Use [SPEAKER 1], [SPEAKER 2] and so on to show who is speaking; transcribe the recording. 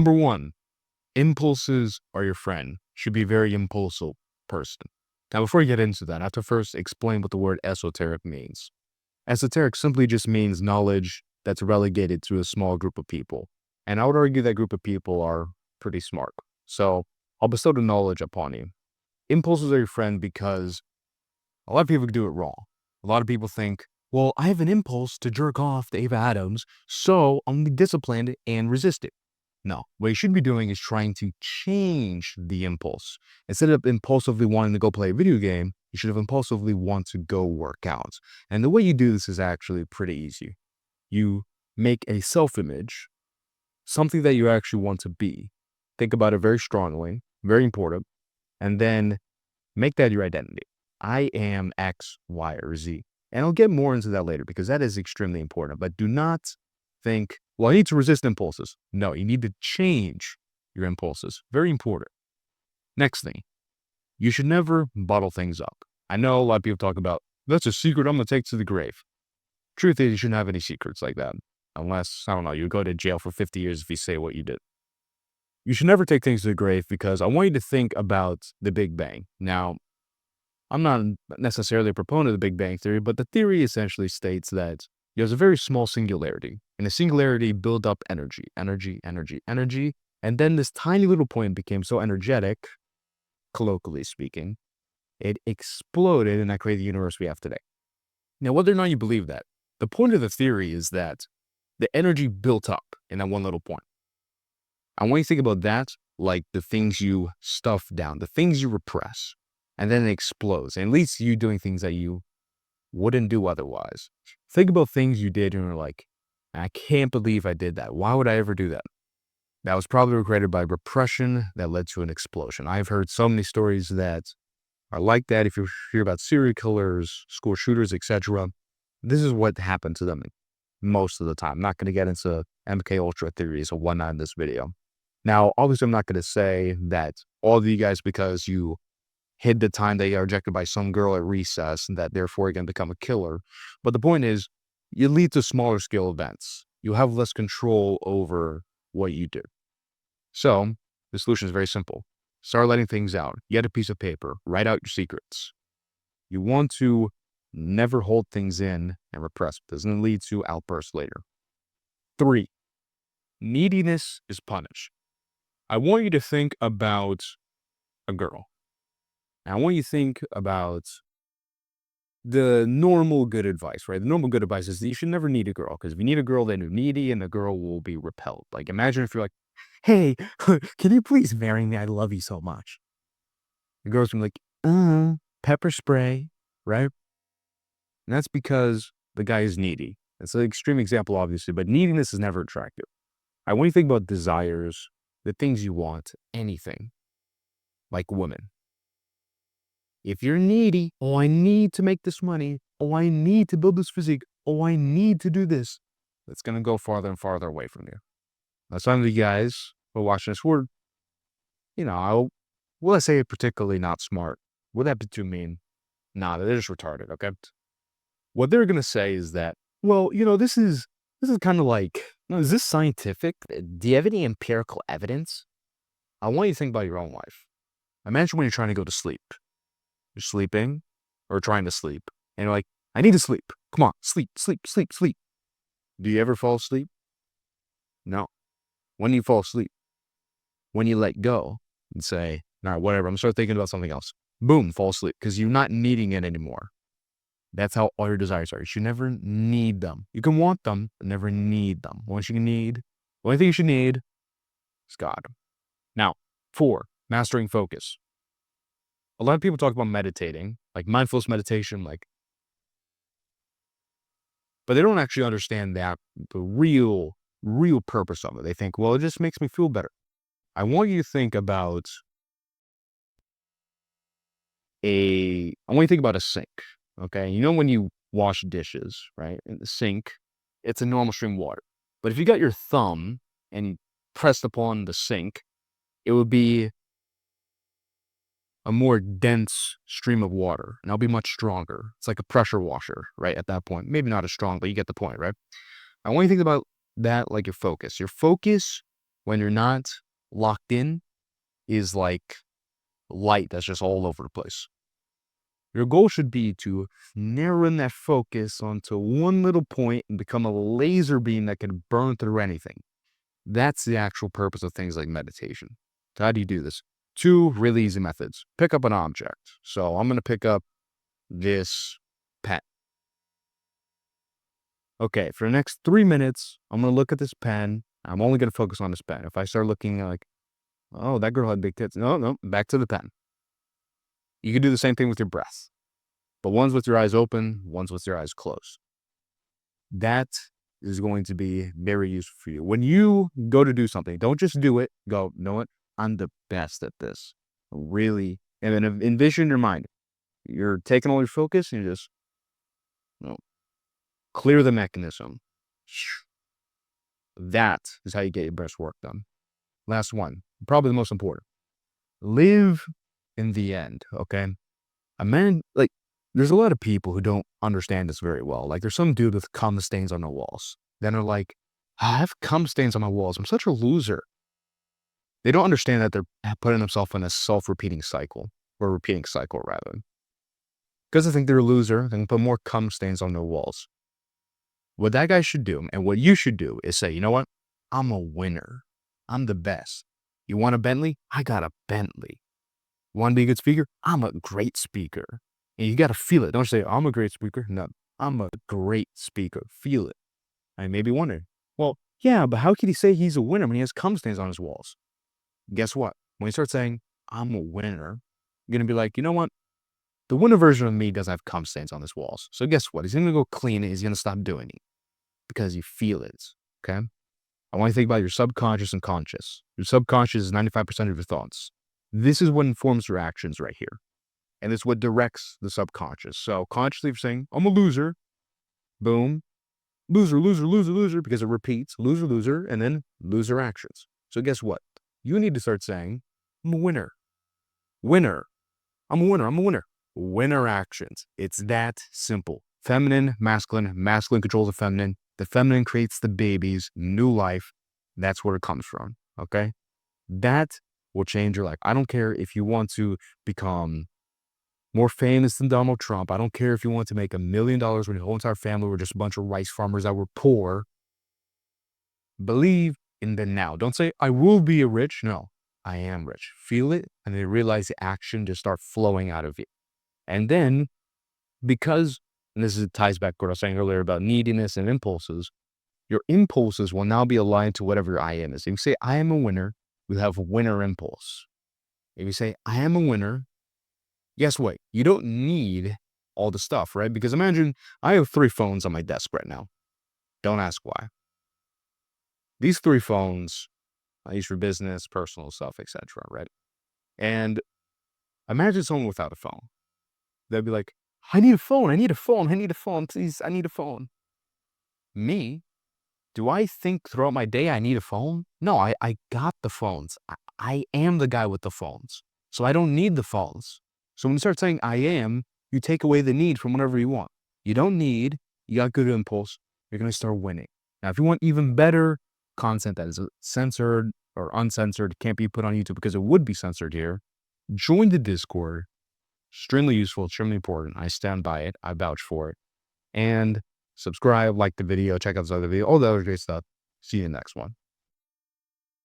[SPEAKER 1] Number one, impulses are your friend. Should be a very impulsive person. Now, before you get into that, I have to first explain what the word esoteric means. Esoteric simply just means knowledge that's relegated to a small group of people. And I would argue that group of people are pretty smart. So I'll bestow the knowledge upon you. Impulses are your friend because a lot of people do it wrong. A lot of people think, well, I have an impulse to jerk off to Ava Adams, so I'm gonna be disciplined and resist it. No, what you should be doing is trying to change the impulse. Instead of impulsively wanting to go play a video game, you should have impulsively want to go work out. And the way you do this is actually pretty easy. You make a self-image, something that you actually want to be. Think about it very strongly, very important, and then make that your identity. I am X, Y, or Z. And I'll get more into that later because that is extremely important. But do not think, well, I need to resist impulses. No, you need to change your impulses. Very important. Next thing, you should never bottle things up. I know a lot of people talk about, that's a secret I'm going to take to the grave. Truth is, you shouldn't have any secrets like that. Unless, I don't know, you go to jail for 50 years if you say what you did. You should never take things to the grave because I want you to think about the Big Bang. Now, I'm not necessarily a proponent of the Big Bang Theory, but the theory essentially states that there's a very small singularity, and the singularity built up energy, and then this tiny little point became so energetic, colloquially speaking, it exploded, and that created the universe we have today. Now, whether or not you believe that, the point of the theory is that the energy built up in that one little point. I want you to think about that like the things you stuff down, the things you repress. And then it explodes. And it leads to you doing things that you wouldn't do otherwise. Think about things you did and you're like, I can't believe I did that. Why would I ever do that? That was probably created by repression that led to an explosion. I've heard so many stories that are like that. If you hear about serial killers, school shooters, etc., this is what happened to them most of the time. I'm not going to get into MK Ultra theories or whatnot in this video. Now, obviously, I'm not going to say that all of you guys, because you hid the time that you are rejected by some girl at recess and that therefore you're going to become a killer. But the point is, you lead to smaller scale events. You have less control over what you do. So the solution is very simple. Start letting things out. Get a piece of paper. Write out your secrets. You want to never hold things in and repress. It doesn't lead to outbursts later. 3, neediness is punished. I want you to think about a girl. And I want you to think about the normal good advice, right? The normal good advice is that you should never need a girl, because if you need a girl, then you're needy and the girl will be repelled. Like, imagine if you're like, hey, can you please marry me? I love you so much. The girl's gonna be like, pepper spray, right? And that's because the guy is needy. It's an extreme example, obviously, but neediness is never attractive. I want you to think about desires, the things you want, anything, like women. If you're needy, oh, I need to make this money. Oh, I need to build this physique. Oh, I need to do this. It's going to go farther and farther away from you. Now, some of you guys who are watching this, will I say particularly not smart? Would that be too mean? Nah, they're just retarded, okay? What they're going to say is that, well, this is kind of like, is this scientific? Do you have any empirical evidence? I want you to think about your own life. Imagine when you're trying to go to sleep. You're sleeping or trying to sleep. And you're like, I need to sleep. Come on, sleep. Do you ever fall asleep? No. When do you fall asleep? When you let go and say, all right, whatever, I'm going to start thinking about something else. Boom, fall asleep because you're not needing it anymore. That's how all your desires are. You should never need them. You can want them, but never need them. The only thing you should need is God. Now, 4, mastering focus. A lot of people talk about meditating, like mindfulness meditation, but they don't actually understand the real purpose of it. They think, well, it just makes me feel better. I want you to think about a sink, okay? When you wash dishes, right? In the sink, it's a normal stream of water. But if you got your thumb and you pressed upon the sink, it would be a more dense stream of water, and it'll be much stronger. It's like a pressure washer, right? At that point, maybe not as strong, but you get the point, right? I want you to think about that like your focus. Your focus when you're not locked in is like light that's just all over the place. Your goal should be to narrow in that focus onto one little point and become a laser beam that can burn through anything. That's the actual purpose of things like meditation. So how do you do this? Two really easy methods. Pick up an object. So I'm going to pick up this pen. Okay, for the next 3 minutes, I'm going to look at this pen. I'm only going to focus on this pen. If I start looking like, oh, that girl had big tits. No, back to the pen. You can do the same thing with your breath, but one's with your eyes open, one's with your eyes closed. That is going to be very useful for you. When you go to do something, don't just do it. Go, you know what? I'm the best at this. Really. And then envision your mind. You're taking all your focus and you just clear the mechanism. That is how you get your best work done. Last one, probably the most important. Live in the end, okay? There's a lot of people who don't understand this very well. Like, there's some dude with cum stains on the walls. Then they're like, I have cum stains on my walls. I'm such a loser. They don't understand that they're putting themselves in a self-repeating cycle, or repeating cycle, rather. Because they think they're a loser, they can put more cum stains on their walls. What that guy should do, and what you should do, is say, you know what? I'm a winner. I'm the best. You want a Bentley? I got a Bentley. Want to be a good speaker? I'm a great speaker. And you got to feel it. Don't say, I'm a great speaker. No, I'm a great speaker. Feel it. I may be wondering, well, yeah, but how can he say he's a winner when he has cum stains on his walls? Guess what? When you start saying, I'm a winner, you're going to be like, you know what? The winner version of me doesn't have cum stains on his walls. So guess what? He's going to go clean it. He's going to stop doing it because you feel it. Okay? I want you to think about your subconscious and conscious. Your subconscious is 95% of your thoughts. This is what informs your actions right here. And it's what directs the subconscious. So consciously you're saying, I'm a loser. Boom. Loser, loser, loser, loser, because it repeats, loser, loser, and then loser actions. So guess what? You need to start saying, I'm a winner. Winner. I'm a winner. I'm a winner. Winner actions. It's that simple. Feminine, masculine. Masculine controls the feminine. The feminine creates the babies, new life. That's where it comes from. Okay? That will change your life. I don't care if you want to become more famous than Donald Trump. I don't care if you want to make $1 million when your whole entire family were just a bunch of rice farmers that were poor. Believe in the now. Don't say, I will be rich. No, I am rich. Feel it, and then realize the action just start flowing out of you. And then, because, and ties back to what I was saying earlier about neediness and impulses, your impulses will now be aligned to whatever your I am is. If you say, I am a winner, you'll have winner impulse. If you say, I am a winner, guess what? You don't need all the stuff, right? Because imagine I have 3 phones on my desk right now. Don't ask why. These 3 phones I use for business, personal stuff, etc., right? And imagine someone without a phone. They'd be like, I need a phone. I need a phone. I need a phone. Please, I need a phone. Me? Do I think throughout my day I need a phone? No, I got the phones. I am the guy with the phones. So I don't need the phones. So when you start saying I am, you take away the need from whatever you want. You don't need, you got good impulse, you're going to start winning. Now, if you want even better content that is censored or uncensored, can't be put on YouTube because it would be censored here, join the Discord. Extremely useful, extremely important. I stand by it. I vouch for it. And subscribe, like the video, check out this other video, all the other great stuff. See you in the next one.